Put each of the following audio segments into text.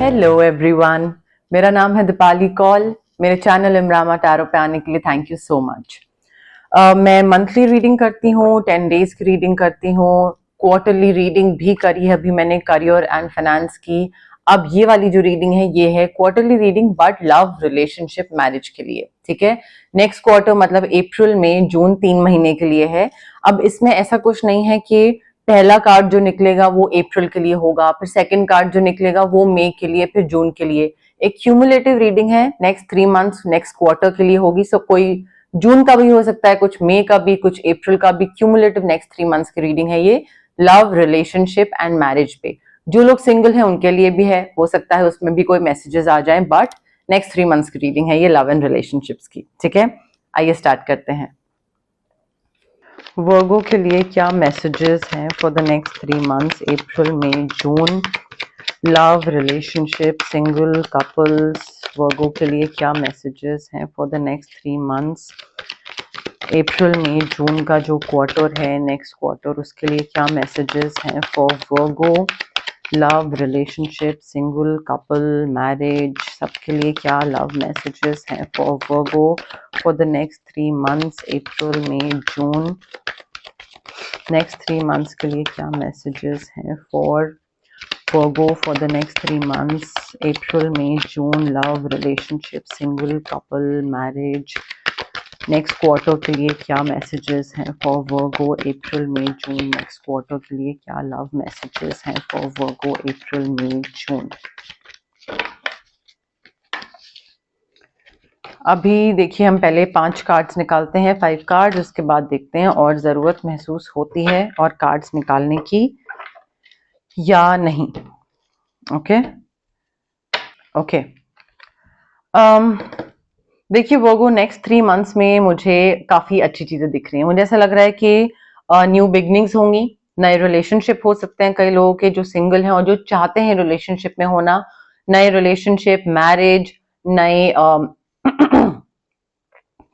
Hello everyone, मेरा नाम है दीपाली कौल। मेरे चैनल इमरामा टैरो पे आने के लिए थैंक यू सो मच। मैं मंथली रीडिंग करती हूँ, 10 डेज की रीडिंग करती हूँ, क्वार्टरली रीडिंग भी करी है अभी मैंने करियर एंड फाइनेंस की। अब ये वाली जो रीडिंग है ये है quarterly reading but love relationship marriage के लिए, ठीक है। नेक्स्ट क्वार्टर मतलब अप्रैल मई जून 3 महीने के लिए है। अब इसमें ऐसा कुछ नहीं है कि पहला कार्ड जो निकलेगा वो अप्रैल के लिए होगा, फिर सेकंड कार्ड जो निकलेगा वो मई के लिए, फिर जून के लिए। एक क्यूमुलेटिव रीडिंग है, नेक्स्ट 3 मंथ्स नेक्स्ट क्वार्टर के लिए होगी। सो कोई जून का भी हो सकता है, कुछ मई का भी, कुछ अप्रैल का भी। क्यूमुलेटिव नेक्स्ट 3 मंथ्स की रीडिंग है ये, लव रिलेशनशिप एंड मैरिज पे। जो लोग सिंगल हैं उनके लिए भी है, हो सकता है उसमें भी कोई मैसेजेस आ जाएं, बट नेक्स्ट 3 मंथ्स की रीडिंग है ये लव एंड रिलेशनशिप्स की, ठीक है। आइए स्टार्ट करते हैं। वर्गो के लिए क्या मैसेजेस हैं for the next 3 months, April May June, love relationship single couples. Virgo के लिए क्या मैसेजेस हैं फॉर द नेक्स्ट 3 मंथ्स, अप्रैल मई जून का जो क्वार्टर है, नेक्स्ट क्वार्टर, उसके लिए क्या मैसेजेस हैं for Virgo, love relationship single couple marriage, सबके लिए क्या लव मैसेजेस हैं for Virgo for the next 3 months, April May June. Next 3 months के लिए क्या मैसेजेस हैं for Virgo for the next 3 months, April May June, love relationship single couple marriage. Next quarter के लिए क्या मैसेजेस हैं for Virgo, April May June, next quarter के लिए क्या लव मैसेजेस हैं फॉर वर्गो, अप्रैल मई जून। अभी देखिए हम पहले 5 कार्ड्स निकालते हैं, 5 कार्ड्स, उसके बाद देखते हैं और ज़रूरत महसूस होती है और कार्ड्स निकालने की या नहीं। ओके ओके देखिए वर्गो, नेक्स्ट 3 मंथ्स में मुझे काफ़ी अच्छी चीज़ें दिख रही हैं। मुझे ऐसा लग रहा है कि न्यू बिगनिंग्स होंगी, नए रिलेशनशिप हो सकते हैं कई लोगों के जो सिंगल हैं और जो चाहते हैं रिलेशनशिप में होना। नए रिलेशनशिप, मैरिज, नए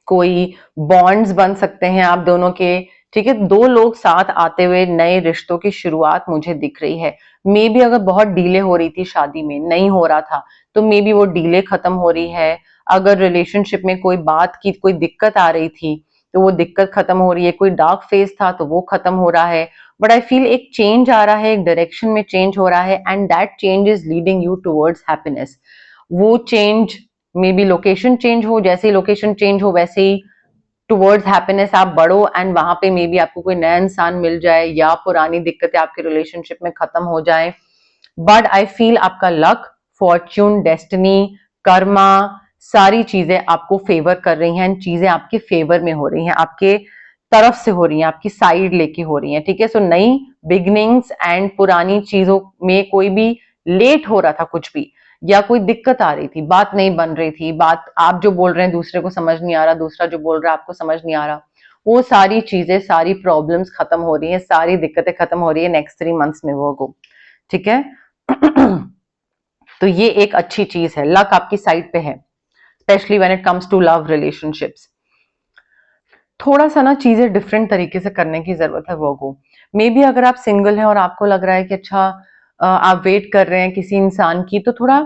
कोई बॉन्ड्स बन सकते हैं आप दोनों के, ठीक है। 2 लोग साथ आते हुए नए रिश्तों की शुरुआत मुझे दिख रही है। मे बी अगर बहुत डीले हो रही थी, शादी में नहीं हो रहा था, तो मे बी वो डीले खत्म हो रही है। अगर रिलेशनशिप में कोई बात की कोई दिक्कत आ रही थी तो वो दिक्कत खत्म हो रही है। कोई डार्क फेज था तो वो खत्म हो रहा है। बट आई फील एक चेंज आ रहा है, एक डायरेक्शन में चेंज हो रहा है, and that change is leading you towards happiness. वो change may be location change हो, जैसे ही लोकेशन चेंज हो वैसे ही टुवर्ड्स हैप्पीनेस आप बढ़ो, एंड वहां पे मे बी आपको कोई नया इंसान मिल जाए या पुरानी दिक्कतें आपके रिलेशनशिप में खत्म हो जाए। बट आई फील आपका लक, फॉर्च्यून, डेस्टिनी, कर्मा, सारी चीजें आपको फेवर कर रही हैं, चीजें आपके फेवर में हो रही हैं, आपके तरफ से हो रही हैं, आपकी साइड लेके हो रही हैं, ठीक है। सो नई बिगनिंग्स एंड पुरानी चीजों में कोई भी लेट हो रहा था कुछ भी, या कोई दिक्कत आ रही थी, बात नहीं बन रही थी, बात आप जो बोल रहे हैं दूसरे को समझ नहीं आ रहा, दूसरा जो बोल रहा है आपको समझ नहीं आ रहा, वो सारी चीजें, सारी प्रॉब्लम्स खत्म हो रही हैं, सारी दिक्कतें खत्म हो रही है नेक्स्ट 3 मंथ्स में वो, ठीक है। तो ये एक अच्छी चीज है, लक आपकी साइड पे है, specially when it comes to love relationships. थोड़ा सा ना चीजें डिफरेंट तरीके से करने की जरूरत है वर्गो। मे बी अगर आप सिंगल हैं और आपको लग रहा है कि अच्छा आप वेट कर रहे हैं किसी इंसान की, तो थोड़ा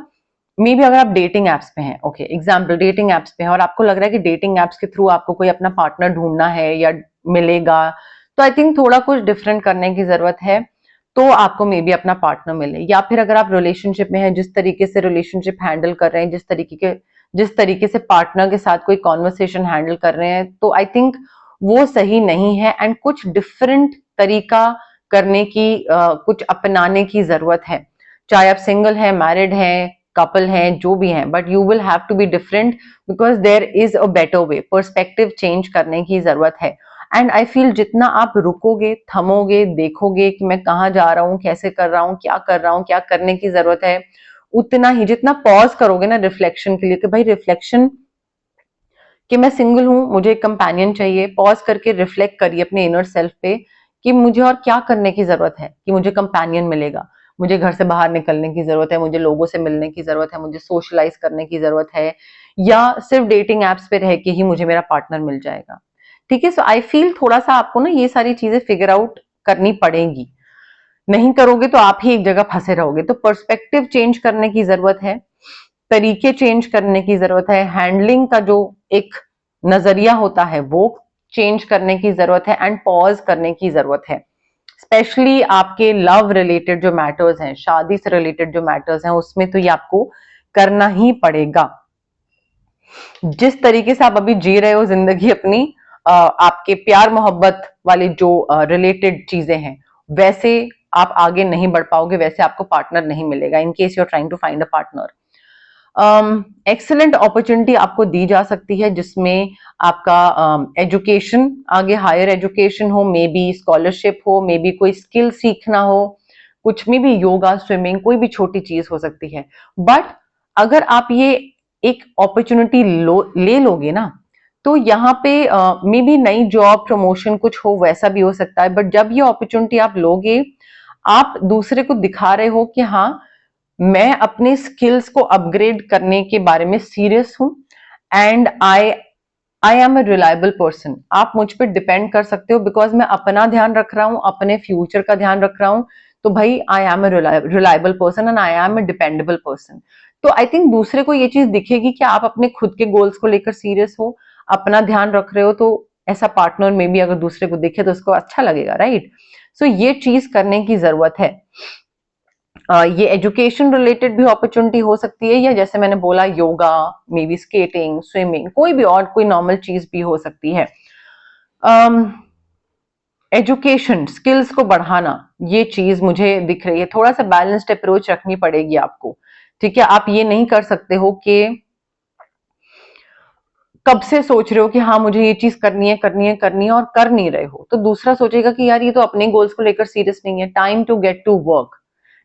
मे बी अगर आप डेटिंग एप्स पे हैं, ओके एग्जाम्पल डेटिंग एप्स पे हैं और आपको लग रहा है कि डेटिंग एप्स के थ्रू आपको कोई अपना पार्टनर ढूंढना है या मिलेगा, तो आई थिंक थोड़ा कुछ डिफरेंट करने की जरूरत है, तो आपको मे बी अपना पार्टनर मिले। या फिर अगर आप रिलेशनशिप में हैं, जिस तरीके से रिलेशनशिप हैंडल कर रहे हैं, जिस तरीके से पार्टनर के साथ कोई कॉन्वर्सेशन हैंडल कर रहे हैं, तो आई थिंक वो सही नहीं है, एंड कुछ डिफरेंट तरीका करने की, कुछ अपनाने की जरूरत है। चाहे आप सिंगल हैं, मैरिड हैं, कपल हैं, जो भी हैं, but you will have to be different because there is a better way. Perspective change करने की जरूरत है। एंड आई फील जितना आप रुकोगे, थमोगे, देखोगे कि मैं कहाँ जा रहा हूँ, कैसे कर रहा हूँ, क्या कर रहा हूँ, क्या करने की जरूरत है, उतना ही जितना पॉज करोगे ना रिफ्लेक्शन के लिए कि भाई रिफ्लेक्शन, कि मैं सिंगल हूं, मुझे एक कंपेनियन चाहिए, पॉज करके रिफ्लेक्ट करिए अपने इनर सेल्फ पे कि मुझे और क्या करने की जरूरत है कि मुझे कंपेनियन मिलेगा। मुझे घर से बाहर निकलने की जरूरत है, मुझे लोगों से मिलने की जरूरत है, मुझे सोशलाइज करने की जरूरत है, या सिर्फ डेटिंग एप्स पे रह के ही मुझे मेरा पार्टनर मिल जाएगा, ठीक है। सो आई फील थोड़ा सा आपको ना ये सारी चीजें फिगर आउट करनी पड़ेगी। नहीं करोगे तो आप ही एक जगह फंसे रहोगे। तो पर्सपेक्टिव चेंज करने की जरूरत है, तरीके चेंज करने की जरूरत है, हैंडलिंग का जो एक नजरिया होता है वो चेंज करने की जरूरत है, एंड पॉज करने की जरूरत है। स्पेशली आपके लव रिलेटेड जो मैटर्स हैं, शादी से रिलेटेड जो मैटर्स हैं, उसमें तो ये आपको करना ही पड़ेगा। जिस तरीके से आप अभी जी रहे हो जिंदगी अपनी, आपके प्यार मोहब्बत वाली जो रिलेटेड चीजें हैं, वैसे आप आगे नहीं बढ़ पाओगे, वैसे आपको पार्टनर नहीं मिलेगा in case you are trying to find a partner. Excellent opportunity आपको दी जा सकती है जिसमें आपका एजुकेशन, आगे हायर एजुकेशन हो, मे बी स्कॉलरशिप हो, मे बी कोई स्किल सीखना हो, कुछ में भी योगा, स्विमिंग, कोई भी छोटी चीज हो सकती है। बट अगर आप ये एक अपॉर्चुनिटी ले लोगे ना, तो यहाँ पे मे बी नई जॉब, प्रमोशन कुछ हो, वैसा भी हो सकता है। बट जब ये अपॉर्चुनिटी आप लोगे, आप दूसरे को दिखा रहे हो कि हाँ, मैं अपने स्किल्स को अपग्रेड करने के बारे में सीरियस हूं, and I am a reliable person. आप मुझ पर डिपेंड कर सकते हो, बिकॉज मैं अपना ध्यान रख रहा हूं, अपने फ्यूचर का ध्यान रख रहा हूं। तो भाई, I am a reliable person and I am a dependable person. तो आई थिंक दूसरे को ये चीज दिखेगी कि आप अपने खुद के गोल्स को लेकर सीरियस हो, अपना ध्यान रख रहे हो। तो ऐसा पार्टनर में भी अगर दूसरे को दिखे तो उसको अच्छा लगेगा, राइट? सो ये चीज करने की जरूरत है। ये एजुकेशन रिलेटेड भी अपॉर्चुनिटी हो सकती है, या जैसे मैंने बोला yoga, may be skating, swimming, कोई भी और कोई नॉर्मल चीज भी हो सकती है। एजुकेशन, स्किल्स को बढ़ाना, ये चीज मुझे दिख रही है। थोड़ा सा बैलेंस्ड अप्रोच रखनी पड़ेगी आपको, ठीक है? आप ये नहीं कर सकते हो कि कब से सोच रहे हो कि हाँ मुझे ये चीज करनी है, करनी है, करनी है, और कर नहीं रहे हो, तो दूसरा सोचेगा कि यार ये तो अपने गोल्स को लेकर सीरियस नहीं है। Time to get to work,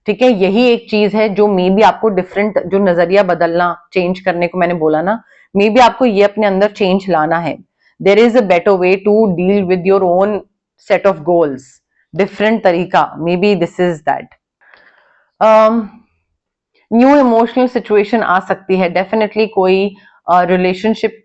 ठीक है? यही एक चीज है जो मे बी आपको डिफरेंट, जो नजरिया बदलना, चेंज करने को मैंने बोला ना, मे बी आपको ये अपने अंदर चेंज लाना है। There is a better way to deal with your own set of goals, different तरीका, maybe this is that. New emotional situation आ सकती है, डेफिनेटली कोई रिलेशनशिप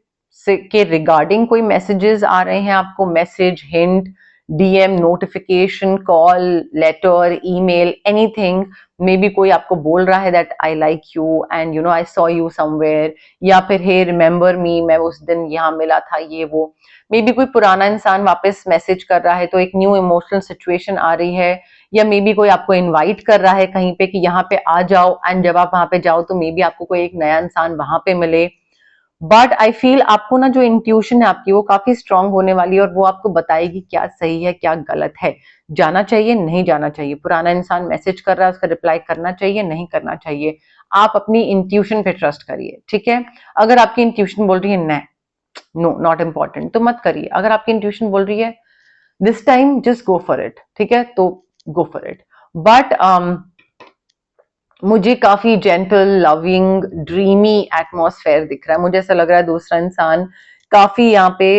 से के रिगार्डिंग कोई मैसेजेस आ रहे हैं आपको, message, hint, DM, notification, call, letter, email, anything. Maybe कोई आपको बोल रहा है that I like you and you know I saw you somewhere, या फिर हे रिमेंबर मी, मैं उस दिन यहाँ मिला था, ये वो। मे बी कोई पुराना इंसान वापस मैसेज कर रहा है, तो एक न्यू इमोशनल सिचुएशन आ रही है। या मे बी कोई आपको इनवाइट कर रहा है कहीं पे कि यहाँ पे आ जाओ, एंड जब आप वहां पे जाओ तो मे बी आपको कोई एक नया इंसान वहां पे मिले। बट आई फील आपको ना, जो इंट्यूशन है आपकी, वो काफी स्ट्रांग होने वाली है, और वो आपको बताएगी क्या सही है, क्या गलत है, जाना चाहिए, नहीं जाना चाहिए। पुराना इंसान मैसेज कर रहा है, उसका रिप्लाई करना चाहिए, नहीं करना चाहिए। आप अपनी इंट्यूशन पे ट्रस्ट करिए, ठीक है? अगर आपकी इंट्यूशन बोल रही है नो, नॉट इम्पॉर्टेंट, तो मत करिए। अगर आपकी इंट्यूशन बोल रही है this time, just go for it, ठीक है? तो गो फॉर इट। बट मुझे काफी जेंटल, लविंग, ड्रीमी एटमॉस्फेयर दिख रहा है। मुझे ऐसा लग रहा है दूसरा इंसान काफी यहाँ पे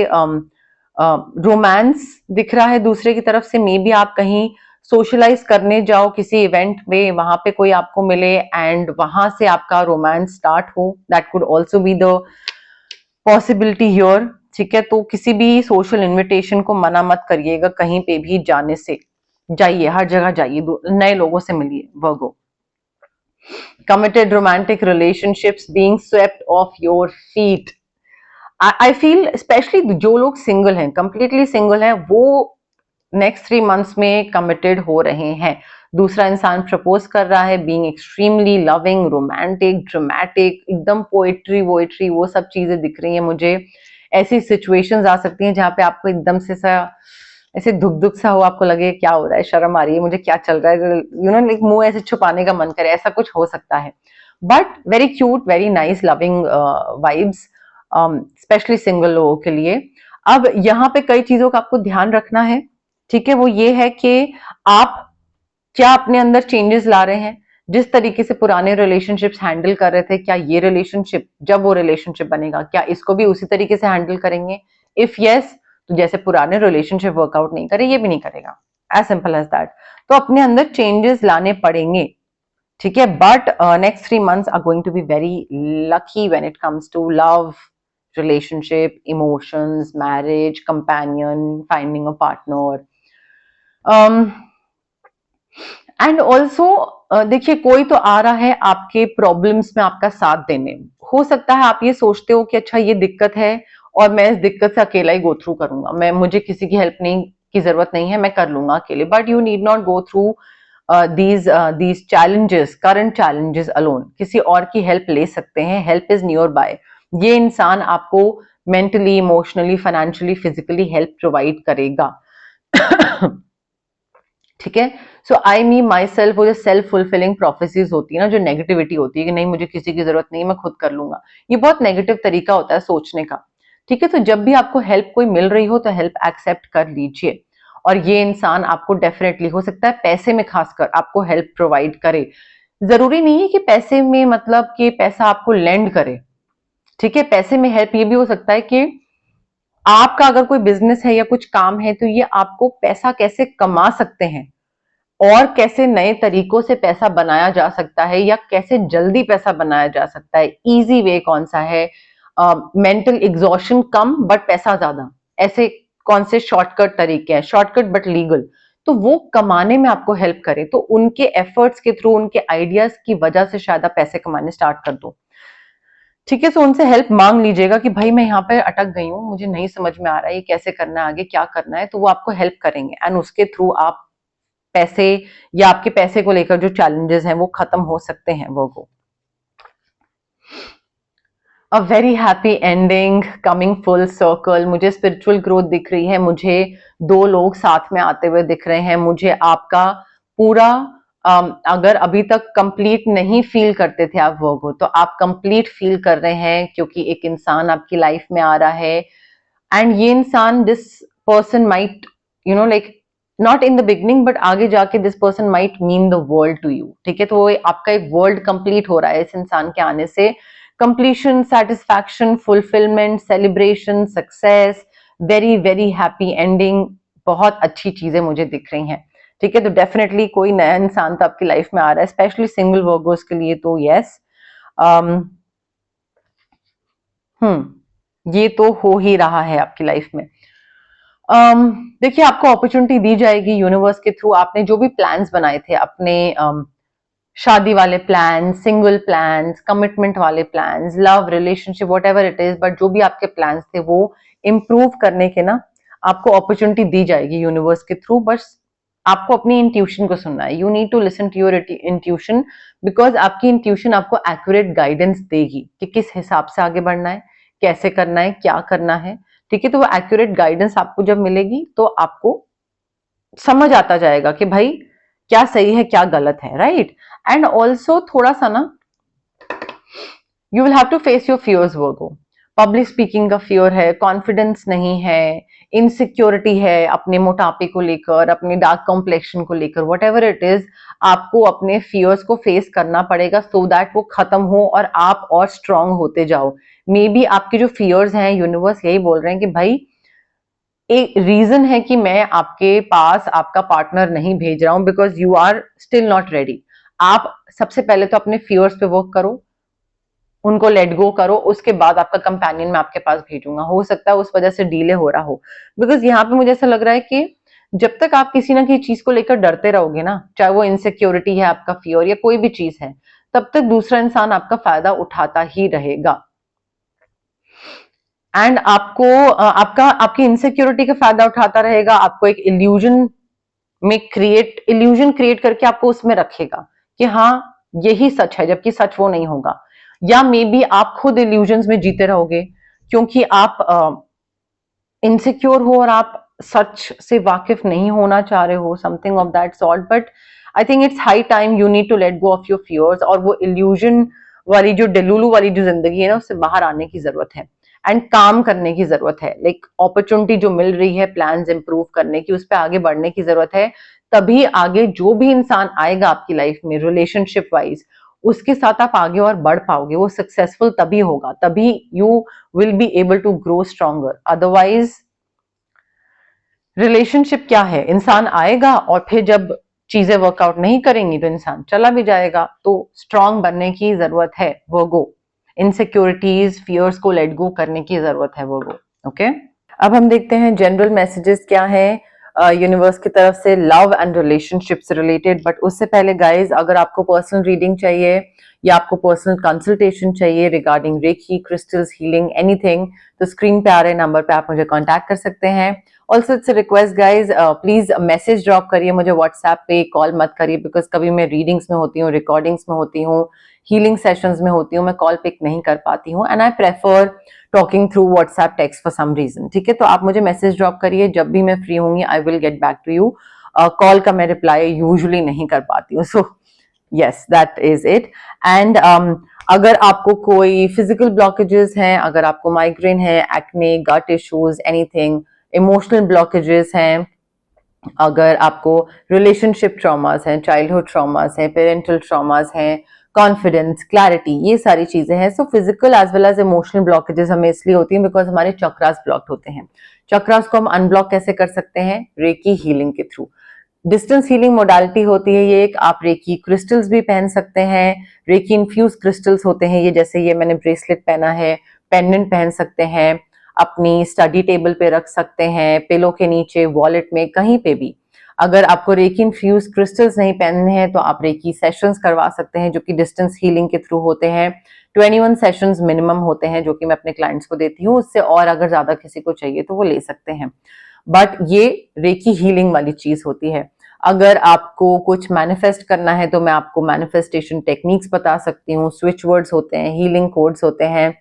रोमांस दिख रहा है दूसरे की तरफ से। मे बी आप कहीं सोशलाइज करने जाओ किसी इवेंट में, वहां पे कोई आपको मिले एंड वहां से आपका रोमांस स्टार्ट हो, that could also be the possibility here, ठीक है? तो किसी भी सोशल इनविटेशन को मना मत करिएगा, कहीं पे भी जाने से। जाइए, हर जगह जाइए, नए लोगों से मिलिए। वर्गो, committed romantic relationships being swept off your feet. I feel especially जो लोग सिंगल हैं, कंप्लीटली सिंगल हैं, वो नेक्स्ट 3 मंथ्स में कमिटेड हो रहे हैं। दूसरा इंसान प्रपोज कर रहा है, being extremely loving, romantic, dramatic, एकदम पोएट्री वोएट्री, वो सब चीजें दिख रही हैं मुझे। ऐसी सिचुएशंस आ सकती हैं जहां पे आपको एकदम से सा ऐसे धुक धुक सा हो, आपको लगे क्या हो रहा है, शर्म आ रही है मुझे, क्या चल रहा है, यू नो, लाइक मुंह ऐसे छुपाने का मन करे, ऐसा कुछ हो सकता है। But very cute, very nice, loving vibes, specially single लोगों के लिए। अब यहाँ पे कई चीजों का आपको ध्यान रखना है, ठीक है? वो ये है कि आप क्या अपने अंदर चेंजेस ला रहे हैं। जिस तरीके से पुराने रिलेशनशिप्स हैंडल कर रहे थे, क्या ये रिलेशनशिप, जब वो रिलेशनशिप बनेगा, क्या इसको भी उसी तरीके से हैंडल करेंगे? इफ यस, तो जैसे पुराने रिलेशनशिप वर्कआउट नहीं करे, ये भी नहीं करेगा, एज सिंपल एज दैट। तो अपने अंदर चेंजेस लाने पड़ेंगे, ठीक है? But next 3 months are going to be very lucky when it comes to love, relationship, emotions, marriage, companion, finding a partner. Um, and also देखिए, कोई तो आ रहा है आपके प्रॉब्लम्स में आपका साथ देने। हो सकता है आप ये सोचते हो कि अच्छा ये दिक्कत है और मैं इस दिक्कत से अकेला ही गो थ्रू करूंगा, मैं मुझे किसी की हेल्प नहीं की जरूरत नहीं है, मैं कर लूंगा अकेले। But you need not go through these challenges, current challenges alone. किसी और की हेल्प ले सकते हैं, हेल्प इज नियर बाय। ये इंसान आपको mentally, emotionally, financially, physically help provide करेगा। ठीक है। सो आई मी माई सेल्फ, वो जो सेल्फ फुलफिलिंग प्रोफेसीज होती है ना, जो नेगेटिविटी होती है कि नहीं मुझे किसी की जरूरत नहीं, मैं खुद कर लूंगा, ये बहुत नेगेटिव तरीका होता है सोचने का। ठीक है। तो जब भी आपको हेल्प कोई मिल रही हो तो हेल्प एक्सेप्ट कर लीजिए। और ये इंसान आपको डेफिनेटली, हो सकता है पैसे में खासकर आपको हेल्प प्रोवाइड करे। जरूरी नहीं है कि पैसे में मतलब कि पैसा आपको लेंड करे। ठीक है। पैसे में हेल्प ये भी हो सकता है कि आपका अगर कोई बिजनेस है या कुछ काम है तो ये आपको पैसा कैसे कमा सकते हैं और कैसे नए तरीकों से पैसा बनाया जा सकता है, या कैसे जल्दी पैसा बनाया जा सकता है, इजी वे कौन सा है, मेंटल एग्जॉशन कम बट पैसा ज्यादा, ऐसे कौन से शॉर्टकट तरीके हैं, शॉर्टकट बट लीगल, तो वो कमाने में आपको हेल्प करे। तो उनके एफर्ट्स के थ्रू, उनके आइडियाज की वजह से शायद आप पैसे कमाने स्टार्ट कर दो। ठीक है। तो उनसे हेल्प मांग लीजिएगा कि भाई मैं यहाँ पे अटक गई हूँ, मुझे नहीं समझ में आ रहा है ये कैसे करना है, आगे क्या करना है, तो वो आपको हेल्प करेंगे एंड उसके थ्रू आप पैसे, या आपके पैसे को लेकर जो चैलेंजेस हैं वो खत्म हो सकते हैं। वो a very happy ending, coming full circle. मुझे स्पिरिचुअल ग्रोथ दिख रही है, मुझे दो लोग साथ में आते हुए दिख रहे हैं, मुझे आपका पूरा अगर अभी तक कंप्लीट नहीं फील करते थे आप वर्गो, तो आप कंप्लीट फील कर रहे हैं, क्योंकि एक इंसान आपकी लाइफ में आ रहा है एंड ये इंसान, this person might, you know like, not in the beginning but आगे जाके this person might mean the world to you. ठीक है। तो वो आपका एक वर्ल्ड कंप्लीट हो रहा है इस इंसान के आने से। Completion, satisfaction, fulfilment, celebration, success, very very happy ending, बहुत अच्छी चीजें मुझे दिख रही हैं। ठीक है। तो डेफिनेटली कोई नया इंसान तो आपकी लाइफ में आ रहा है, स्पेशली सिंगल वर्गोस के लिए तो यस। ये तो हो ही रहा है आपकी लाइफ में। देखिए, आपको अपॉर्चुनिटी दी जाएगी यूनिवर्स के थ्रू। आपने जो भी प्लान्स बनाए थे अपने, शादी वाले प्लान, सिंगल प्लान्स, कमिटमेंट वाले plans, love relationship, what ever it is, but जो भी आपके प्लान्स थे वो इम्प्रूव करने के ना, आपको अपॉर्चुनिटी दी जाएगी यूनिवर्स के थ्रू। बस आपको अपनी इंट्यूशन को सुनना है। You need to listen to your intuition, because आपकी इंट्यूशन आपको एक्यूरेट गाइडेंस देगी कि किस हिसाब से आगे बढ़ना है, कैसे करना है, क्या करना है। ठीक है। तो वो एक्यूरेट गाइडेंस आपको जब मिलेगी तो आपको समझ आता जाएगा कि भाई क्या सही है क्या गलत है, राइट। एंड ऑल्सो थोड़ा सा ना, you will have to face your fears Virgo. Public speaking का फियर है, कॉन्फिडेंस नहीं है, इनसिक्योरिटी है अपने मोटापे को लेकर, अपने डार्क कॉम्प्लेक्शन को लेकर, वट एवर इट इज, आपको अपने फियर्स को फेस करना पड़ेगा सो दैट वो खत्म हो और आप और स्ट्रांग होते जाओ। मे बी आपके जो फियर्स हैं, यूनिवर्स यही बोल रहे हैं कि भाई एक रीजन है कि मैं आपके पास आपका पार्टनर नहीं भेज रहा हूं, because you are still not ready. आप सबसे पहले तो अपने फियर्स पे वर्क करो, उनको लेट गो करो, उसके बाद आपका कंपेनियन मैं आपके पास भेजूंगा। हो सकता है उस वजह से डिले हो रहा हो, बिकॉज यहाँ पे मुझे ऐसा लग रहा है कि जब तक आप किसी ना किसी चीज को लेकर डरते रहोगे ना, चाहे वो इनसिक्योरिटी है, आपका फियर या कोई भी चीज है, तब तक दूसरा इंसान आपका फायदा उठाता ही रहेगा। एंड आपको आपकी इनसिक्योरिटी का फायदा उठाता रहेगा, आपको एक इल्यूजन क्रिएट करके आपको उसमें रखेगा कि हाँ यही सच है, जबकि सच वो नहीं होगा। या मे बी आप खुद इल्यूजन्स में जीते रहोगे, क्योंकि आप इनसिक्योर हो और आप सच से वाकिफ नहीं होना चाह रहे हो, something of that sort. But I think it's high time you need to let go of your fears, और वो इल्यूजन वाली, जो डेलुलू वाली जो जिंदगी है ना, उससे बाहर आने की जरूरत है एंड काम करने की जरूरत है। लाइक अपॉर्चुनिटी जो मिल रही है प्लान्स इंप्रूव करने की, उस पर आगे बढ़ने की जरूरत है। तभी आगे जो भी इंसान आएगा आपकी लाइफ में रिलेशनशिप वाइज, उसके साथ आप आगे और बढ़ पाओगे। वो सक्सेसफुल तभी होगा, तभी you will be able to grow stronger. Otherwise relationship क्या है, इंसान आएगा और फिर जब चीजें वर्कआउट नहीं करेंगी तो इंसान चला भी जाएगा। तो स्ट्रांग बनने की जरूरत है वर्गो, इनसिक्योरिटीज, फियर्स को लेट गो करने की जरूरत है वर्गो। ओके। अब हम देखते हैं जनरल मैसेजेस क्या है यूनिवर्स की तरफ से लव एंड रिलेशनशिप से रिलेटेड। बट उससे पहले गाइज, अगर आपको पर्सनल रीडिंग चाहिए या आपको पर्सनल कंसल्टेशन चाहिए regarding reiki, crystals, healing, anything, तो स्क्रीन पे आ रहे नंबर पे आप मुझे कांटेक्ट कर सकते हैं। Also it's request guys, please message drop करिए मुझे व्हाट्सएप पे, कॉल मत करिए, बिकॉज कभी मैं रीडिंग्स में होती हूँ, रिकॉर्डिंग्स में होती हूँ, हीलिंग सेशंस में होती हूँ, मैं कॉल पिक नहीं कर पाती हूँ, and I prefer talking through WhatsApp text for some reason. ठीक है, तो आप मुझे मैसेज ड्रॉप करिए, जब भी मैं फ्री होंगी I will get back to you. Call का मैं रिप्लाई यूजुअली नहीं कर पाती हूँ, so yes that is it. And अगर आपको कोई फिजिकल ब्लॉकेजेस हैं, अगर आपको माइग्रेन है, acne, gut issues, anything, emotional blockages हैं, अगर आपको रिलेशनशिप ट्रॉमास हैं, चाइल्डहुड ट्रॉमास हैं, पेरेंटल ट्रॉमास हैं, कॉन्फिडेंस, क्लैरिटी, ये सारी चीजें हैं। So physical as well as emotional blockages हमें इसलिए होती हैं बिकॉज हमारे चक्रास ब्लॉक्ड होते हैं। चक्रास को हम अनब्लॉक कैसे कर सकते हैं? रेकी हीलिंग के थ्रू। डिस्टेंस हीलिंग मोडालिटी होती है ये एक। आप रेकी क्रिस्टल्स भी पहन सकते हैं, रेकी इन्फ्यूज क्रिस्टल्स होते हैं ये, जैसे ये मैंने ब्रेसलेट पहना है, पेंडेंट पहन सकते हैं, अपनी स्टडी टेबल पे रख सकते हैं, पिलो के नीचे, वॉलेट में, कहीं पे भी। अगर आपको रेकी इन्फ्यूज क्रिस्टल्स नहीं पहनने हैं तो आप रेकी सेशंस करवा सकते हैं जो कि डिस्टेंस हीलिंग के थ्रू होते हैं। 21 सेशंस मिनिमम होते हैं जो कि मैं अपने क्लाइंट्स को देती हूँ, उससे और अगर ज्यादा किसी को चाहिए तो वो ले सकते हैं, बट ये रेकी हीलिंग वाली चीज होती है। अगर आपको कुछ मैनिफेस्ट करना है तो मैं आपको मैनिफेस्टेशन टेक्निक्स बता सकती हूँ, स्विच वर्ड्स होते हैं, हीलिंग कोड्स होते हैं,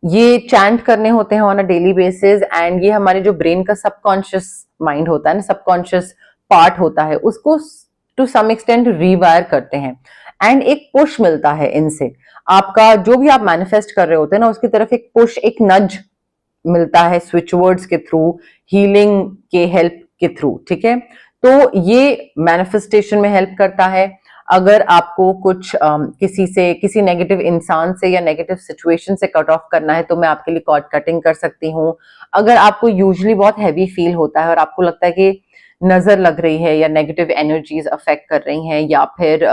ये चैंट करने होते हैं on a daily basis, and ये हमारे जो ब्रेन का सबकॉन्शियस माइंड होता है ना, सबकॉन्शियस पार्ट होता है, उसको टू सम एक्सटेंट रीवायर करते हैं, एंड एक पुश मिलता है इनसे। आपका जो भी आप मैनिफेस्ट कर रहे होते हैं ना, उसकी तरफ एक पुश, एक नज मिलता है स्विच वर्ड्स के थ्रू, हीलिंग के हेल्प के थ्रू। ठीक है, तो ये मैनिफेस्टेशन में हेल्प करता है। अगर आपको कुछ किसी से, किसी नेगेटिव इंसान से या नेगेटिव सिचुएशन से कट ऑफ करना है तो मैं आपके लिए कॉर्ड कटिंग कर सकती हूँ। अगर आपको यूजुअली बहुत हैवी फील होता है और आपको लगता है कि नजर लग रही है या नेगेटिव एनर्जीज अफेक्ट कर रही हैं, या फिर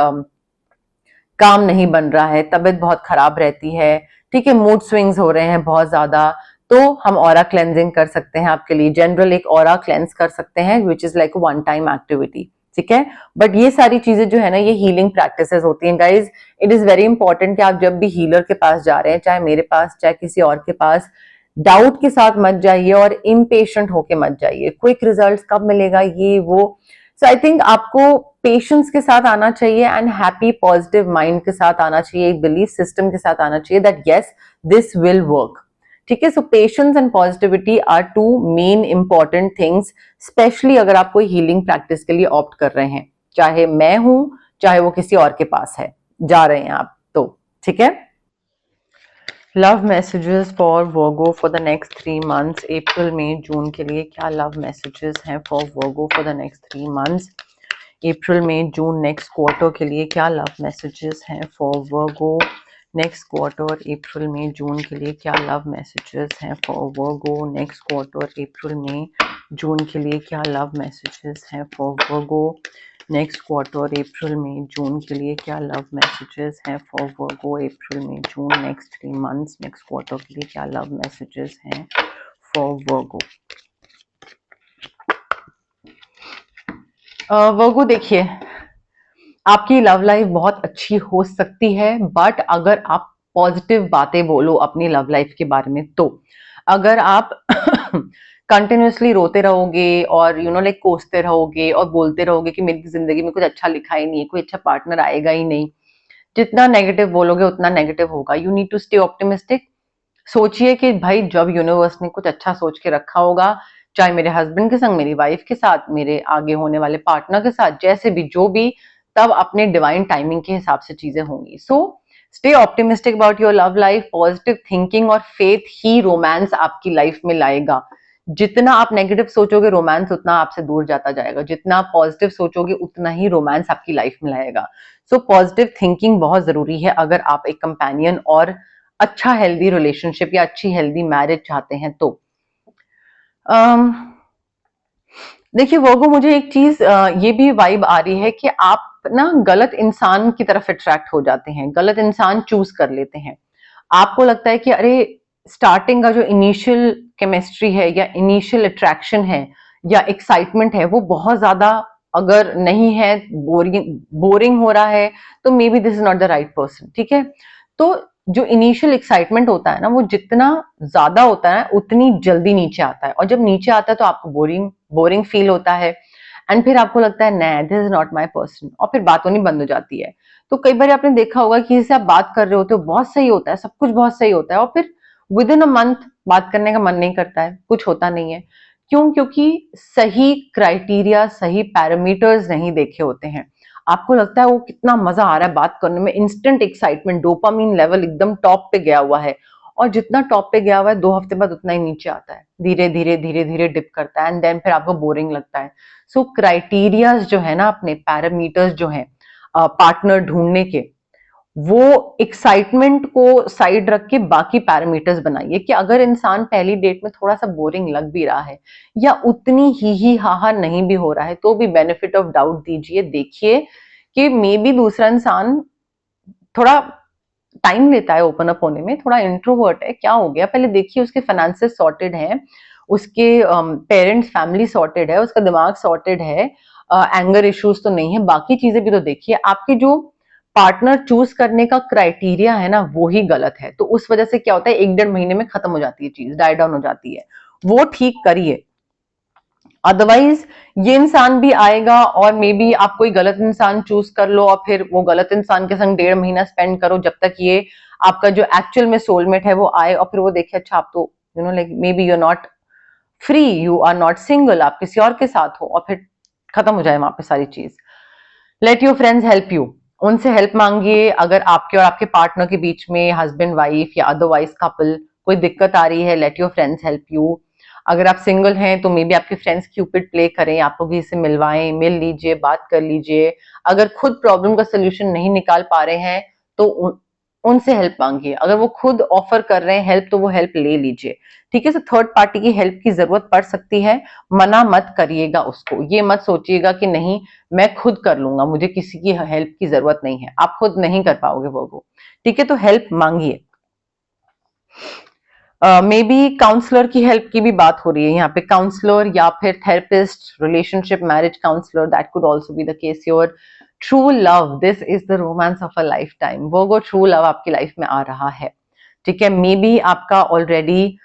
काम नहीं बन रहा है, तबीयत बहुत खराब रहती है, ठीक है, मूड स्विंग्स हो रहे हैं बहुत ज्यादा, तो हम ऑरा क्लेंजिंग कर सकते हैं आपके लिए। जनरल एक ऑरा क्लेंस कर सकते हैं which is like one time activity. ठीक है, बट ये सारी चीजें जो है ना, ये हीलिंग प्रैक्टिसेस होती हैं guys. It is very important कि आप जब भी हीलर के पास जा रहे हैं, चाहे मेरे पास चाहे किसी और के पास, डाउट के साथ मत जाइए और इम्पेशेंट होके मत जाइए। क्विक रिजल्ट्स कब मिलेगा, ये वो। सो आई थिंक आपको पेशेंस के साथ आना चाहिए एंड हैप्पी पॉजिटिव माइंड के साथ आना चाहिए, एक बिलीफ सिस्टम के साथ आना चाहिए that yes this will work. ठीक है, so patience and positivity are two main important things, specially अगर आप कोई हीलिंग प्रैक्टिस के लिए ऑप्ट कर रहे हैं, चाहे मैं हूं चाहे वो किसी और के पास है, जा रहे हैं आप तो। ठीक है, love messages for Virgo for the next 3 months, अप्रैल मई जून के लिए क्या लव मैसेजेस हैं for Virgo for the next 3 months, April May June next quarter के लिए क्या लव मैसेजेस हैं फॉर वर्गो नेक्स्ट क्वार्टर, अप्रैल मई जून के लिए क्या लव मैसेजेस हैं फॉर वर्गो नेक्स्ट क्वार्टर, अप्रैल मई जून के लिए क्या लव मैसेजेस हैं फॉर वर्गो नेक्स्ट क्वार्टर, अप्रैल मई जून के लिए क्या लव मैसेजेस हैं for Virgo, April May June next 3 months next quarter के लिए क्या लव मैसेजेस हैं फॉर वर्गो। वर्गो देखिए, आपकी लव लाइफ बहुत अच्छी हो सकती है, बट अगर आप पॉजिटिव बातें बोलो अपनी लव लाइफ के बारे में, तो अगर आप कंटिन्यूसली रोते रहोगे और यू नो लाइक कोसते रहोगे और बोलते रहोगे कि मेरी जिंदगी में कुछ अच्छा लिखा ही नहीं है, कोई अच्छा पार्टनर आएगा ही नहीं, जितना नेगेटिव बोलोगे उतना नेगेटिव होगा। You need to stay optimistic. सोचिए कि भाई जब यूनिवर्स ने कुछ अच्छा सोच के रखा होगा, चाहे मेरे हस्बैंड के संग, मेरी वाइफ के साथ, मेरे आगे होने वाले पार्टनर के साथ, जैसे भी जो भी, तब अपने डिवाइन टाइमिंग के हिसाब से चीजें होंगी। So stay optimistic about your love life. Positive thinking और फेथ ही रोमांस आपकी लाइफ में लाएगा। जितना आप नेगेटिव सोचोगे रोमांस उतना आपसे दूर जाता जाएगा, जितना आप पॉजिटिव सोचोगे उतना ही रोमांस आपकी लाइफ में लाएगा। सो पॉजिटिव थिंकिंग बहुत जरूरी है अगर आप एक कंपेनियन और अच्छा हेल्दी रिलेशनशिप या अच्छी हेल्दी मैरिज चाहते हैं तो। देखिए वर्गो, मुझे एक चीज ये भी वाइब आ रही है कि आप ना गलत इंसान की तरफ अट्रैक्ट हो जाते हैं, गलत इंसान चूज कर लेते हैं। आपको लगता है कि अरे स्टार्टिंग का जो इनिशियल केमिस्ट्री है या इनिशियल अट्रैक्शन है या एक्साइटमेंट है वो बहुत ज्यादा अगर नहीं है, बोरिंग बोरिंग हो रहा है, तो may be this is not the right person. ठीक है, तो जो इनिशियल एक्साइटमेंट होता है ना, वो जितना ज्यादा होता है उतनी जल्दी नीचे आता है, और जब नीचे आता है तो आपको बोरिंग बोरिंग फील होता है, एंड फिर आपको लगता है नहीं, this is not my person, और फिर बात होनी बंद हो जाती है। तो कई बार आपने देखा होगा कि जिससे आप बात कर रहे होते हो बहुत सही होता है, सब कुछ बहुत सही होता है, और फिर विद इन अ मंथ बात करने का मन नहीं करता है, कुछ होता नहीं है। क्यों? क्योंकि सही क्राइटेरिया, सही पैरामीटर्स नहीं देखे होते हैं। आपको लगता है वो कितना मजा आ रहा है बात करने में, इंस्टेंट एक्साइटमेंट, डोपामीन लेवल एकदम टॉप पे गया हुआ है, और जितना टॉप पे गया हुआ है 2 हफ्ते बाद उतना ही नीचे आता है, धीरे धीरे धीरे धीरे डिप करता है, एंड देन फिर आपको बोरिंग लगता है। सो क्राइटेरियाज जो है ना, अपने पैरामीटर्स जो है पार्टनर ढूंढने के, वो एक्साइटमेंट को साइड रख के बाकी पैरामीटर्स बनाइए कि अगर इंसान पहली डेट में थोड़ा सा बोरिंग लग भी रहा है, या उतनी ही हाहा नहीं भी हो रहा है, तो भी बेनिफिट ऑफ डाउट दीजिए, देखिए कि मे बी दूसरा इंसान थोड़ा टाइम लेता है ओपन अप होने में, थोड़ा इंट्रोवर्ट है, क्या हो गया, पहले देखिए उसके फाइनेंसेस सॉर्टेड है, उसके पेरेंट्स फैमिली सॉर्टेड है, उसका दिमाग सॉर्टेड है, एंगर इश्यूज तो नहीं है, बाकी चीजें भी तो देखिए। आपके जो पार्टनर चूज करने का क्राइटेरिया है ना, वो ही गलत है, तो उस वजह से क्या होता है, 1-1.5 महीने में खत्म हो जाती है चीज, डाई डाउन हो जाती है, वो ठीक करिए। अदरवाइज ये इंसान भी आएगा और मे बी आप कोई गलत इंसान चूज कर लो, और फिर वो गलत इंसान के संग 1.5 महीना स्पेंड करो, जब तक ये आपका जो एक्चुअल में सोलमेट है वो आए, और फिर वो देखे अच्छा आप तो like maybe you are not free, you are not single, आप किसी और के साथ हो, और फिर खत्म हो जाए वहां पे सारी चीज। Let your friends help you, उनसे हेल्प मांगिए। अगर आपके और आपके पार्टनर के बीच में, हस्बैंड वाइफ या अदरवाइज कपल, कोई दिक्कत आ रही है, let your friends help you. अगर आप सिंगल हैं तो मे बी आपके फ्रेंड्स क्यूपिड प्ले करें, आपको किसी से मिलवाएं, मिल लीजिए, बात कर लीजिए। अगर खुद प्रॉब्लम का सोल्यूशन नहीं निकाल पा रहे हैं तो उनसे हेल्प मांगिए। अगर वो खुद ऑफर कर रहे हैं हेल्प, तो वो हेल्प ले लीजिए। ठीक है, तो थर्ड पार्टी की हेल्प की जरूरत पड़ सकती है, मना मत करिएगा उसको, ये मत सोचिएगा कि नहीं मैं खुद कर लूंगा, मुझे किसी की हेल्प की जरूरत नहीं है, आप खुद नहीं कर पाओगे वो। ठीक है, तो हेल्प मांगिए। मे बी काउंसलर की हेल्प की भी बात हो रही है यहाँ पे, काउंसलर या फिर therapist, relationship marriage counsellor, that could also be the case. Your true love, this is the romance of a lifetime, वो ट्रू लव आपकी लाइफ में आ रहा है। ठीक है, मे बी आपका ऑलरेडी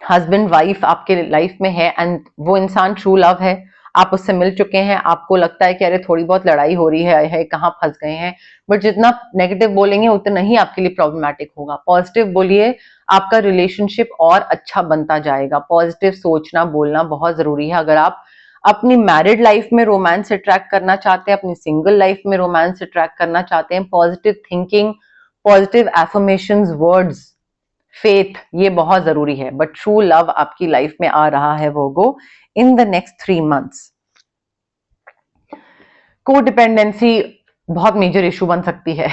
हस्बैंड वाइफ आपके लाइफ में है, एंड वो इंसान ट्रू लव है, आप उससे मिल चुके हैं, आपको लगता है कि अरे थोड़ी बहुत लड़ाई हो रही है कहाँ फंस गए हैं, बट जितना नेगेटिव बोलेंगे उतना ही आपके लिए प्रॉब्लमैटिक होगा। पॉजिटिव बोलिए, आपका रिलेशनशिप और अच्छा बनता जाएगा। पॉजिटिव सोचना बोलना बहुत जरूरी है। अगर आप अपनी मैरिड लाइफ में रोमांस अट्रैक्ट करना चाहते हैं, अपनी सिंगल लाइफ में रोमांस अट्रैक्ट करना चाहते हैं, positive thinking, positive affirmations, words, faith, ये बहुत जरूरी है। बट ट्रू लव आपकी लाइफ में आ रहा है वो in the next 3 months। Codependency बहुत मेजर इशू बन सकती है।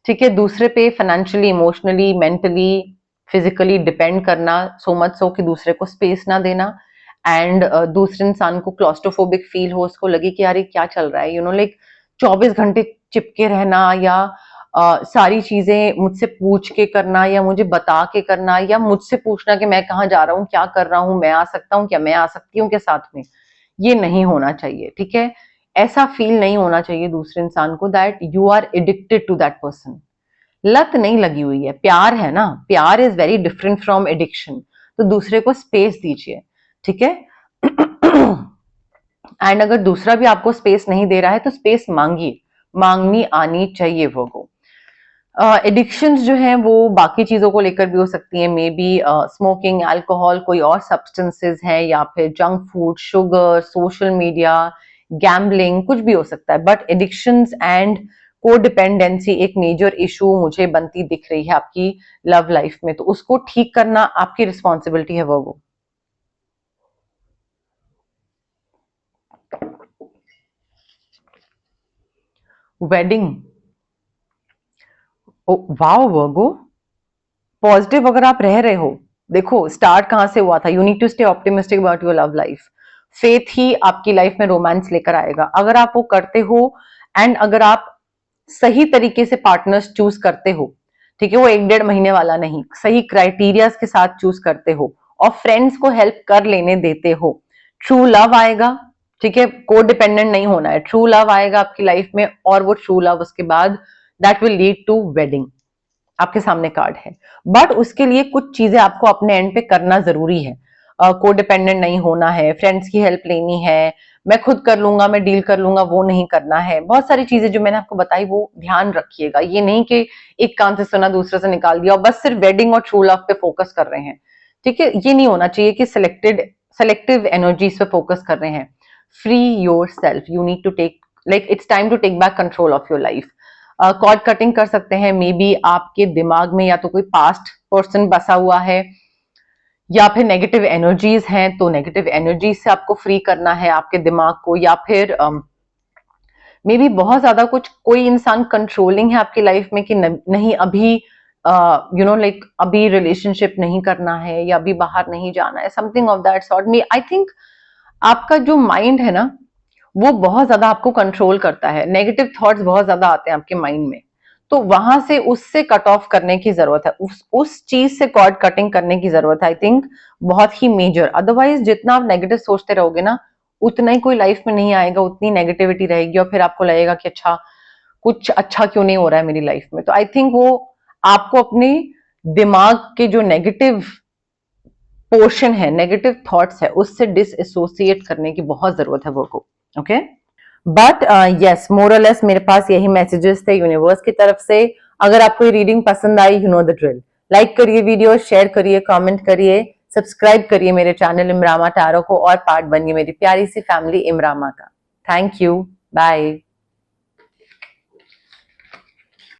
ठीक है, दूसरे पे financially, emotionally, mentally, physically depend करना, सो मच सो कि दूसरे को स्पेस ना देना, एंड दूसरे इंसान को क्लॉस्ट्रोफोबिक फील हो, उसको लगे कि यार ये क्या चल रहा है, लाइक 24 घंटे चिपके रहना, या सारी चीजें मुझसे पूछ के करना, या मुझे बता के करना, या मुझसे पूछना कि मैं कहाँ जा रहा हूँ, क्या कर रहा हूँ, मैं आ सकता हूँ क्या, मैं आ सकती हूँ क्या साथ में, ये नहीं होना चाहिए। ठीक है, ऐसा फील नहीं होना चाहिए दूसरे इंसान को that you are addicted to that person. लत नहीं लगी हुई है, प्यार है ना, प्यार is very different from addiction. तो दूसरे को स्पेस दीजिए। ठीक है, एंड अगर दूसरा भी आपको स्पेस नहीं दे रहा है तो स्पेस मांगिए, मांगनी आनी चाहिए वो। एडिक्शंस जो हैं वो बाकी चीजों को लेकर भी हो सकती हैं, मे बी स्मोकिंग, अल्कोहल, कोई और सब्सटेंसेस हैं, या फिर junk food, sugar, social media, gambling, कुछ भी हो सकता है। बट एडिक्शंस एंड कोडिपेंडेंसी एक मेजर इशू मुझे बनती दिख रही है आपकी लव लाइफ में, तो उसको ठीक करना आपकी रिस्पॉन्सिबिलिटी है वो। वेडिंग, वाओ वर्गो, पॉजिटिव अगर आप रह रहे हो, देखो स्टार्ट कहां से हुआ था, you need to stay optimistic about your love life. Faith ही आपकी लाइफ में रोमांस लेकर आएगा अगर आप वो करते हो, एंड अगर आप सही तरीके से पार्टनर्स चूज करते हो। ठीक है, वो 1-1.5 महीने वाला नहीं, सही क्राइटेरियाज के साथ चूज करते हो, और फ्रेंड्स को हेल्प कर लेने देते हो, ट्रू लव आएगा, ठीक है, को डिपेंडेंट नहीं होना है, ट्रू लव आएगा आपकी लाइफ में, और वो ट्रू लव उसके बाद that will lead to wedding, आपके सामने कार्ड है। बट उसके लिए कुछ चीजें आपको अपने एंड पे करना जरूरी है, को डिपेंडेंट नहीं होना है, फ्रेंड्स की हेल्प लेनी है, मैं खुद कर लूंगा, मैं डील कर लूंगा, वो नहीं करना है। बहुत सारी चीजें जो मैंने आपको बताई वो ध्यान रखिएगा, ये नहीं कि एक कान से सुना दूसरे से निकाल दिया और बस सिर्फ वेडिंग और ट्रू लव पे फोकस कर रहे हैं, ठीक है, ये नहीं होना चाहिए कि सेलेक्टिव एनर्जीज पे फोकस कर रहे हैं। Free yourself, you need to take, like it's time to take back control of your life. Cord cutting कर सकते हैं, मे बी आपके दिमाग में या तो कोई पास्ट पर्सन बसा हुआ है या फिर नेगेटिव एनर्जीज हैं, तो नेगेटिव एनर्जीज से आपको फ्री करना है आपके दिमाग को, या फिर मे बी बहुत ज्यादा कुछ कोई इंसान कंट्रोलिंग है आपकी लाइफ में कि नहीं अभी लाइक अभी रिलेशनशिप नहीं करना है या अभी बाहर नहीं जाना है, something of that sort. Me I think आपका जो माइंड है ना वो बहुत ज्यादा आपको कंट्रोल करता है, नेगेटिव थॉट्स बहुत ज्यादा आते हैं आपके माइंड में, तो वहां से उससे कट ऑफ करने की जरूरत है, उस चीज से कॉर्ड कटिंग करने की जरूरत है, आई थिंक बहुत ही मेजर। अदरवाइज जितना आप नेगेटिव सोचते रहोगे ना उतना ही कोई लाइफ में नहीं आएगा, उतनी नेगेटिविटी रहेगी और फिर आपको लगेगा कि अच्छा कुछ अच्छा क्यों नहीं हो रहा है मेरी लाइफ में। तो आई थिंक वो आपको अपने दिमाग के जो नेगेटिव पोर्शन है, नेगेटिव थॉट्स है, उससे डिसएसोसिएट करने की बहुत जरूरत है वो को, ओके। बट यस, मोरलेस मेरे पास यही मैसेजेस थे यूनिवर्स की तरफ से। अगर आपको ये रीडिंग पसंद आई, you know the drill, like करिए वीडियो, शेयर करिए, कमेंट करिए, सब्सक्राइब करिए मेरे चैनल इमरामा टैरो को और पार्ट बनिए मेरी प्यारी सी फैमिली इमरामा का। Thank you, bye.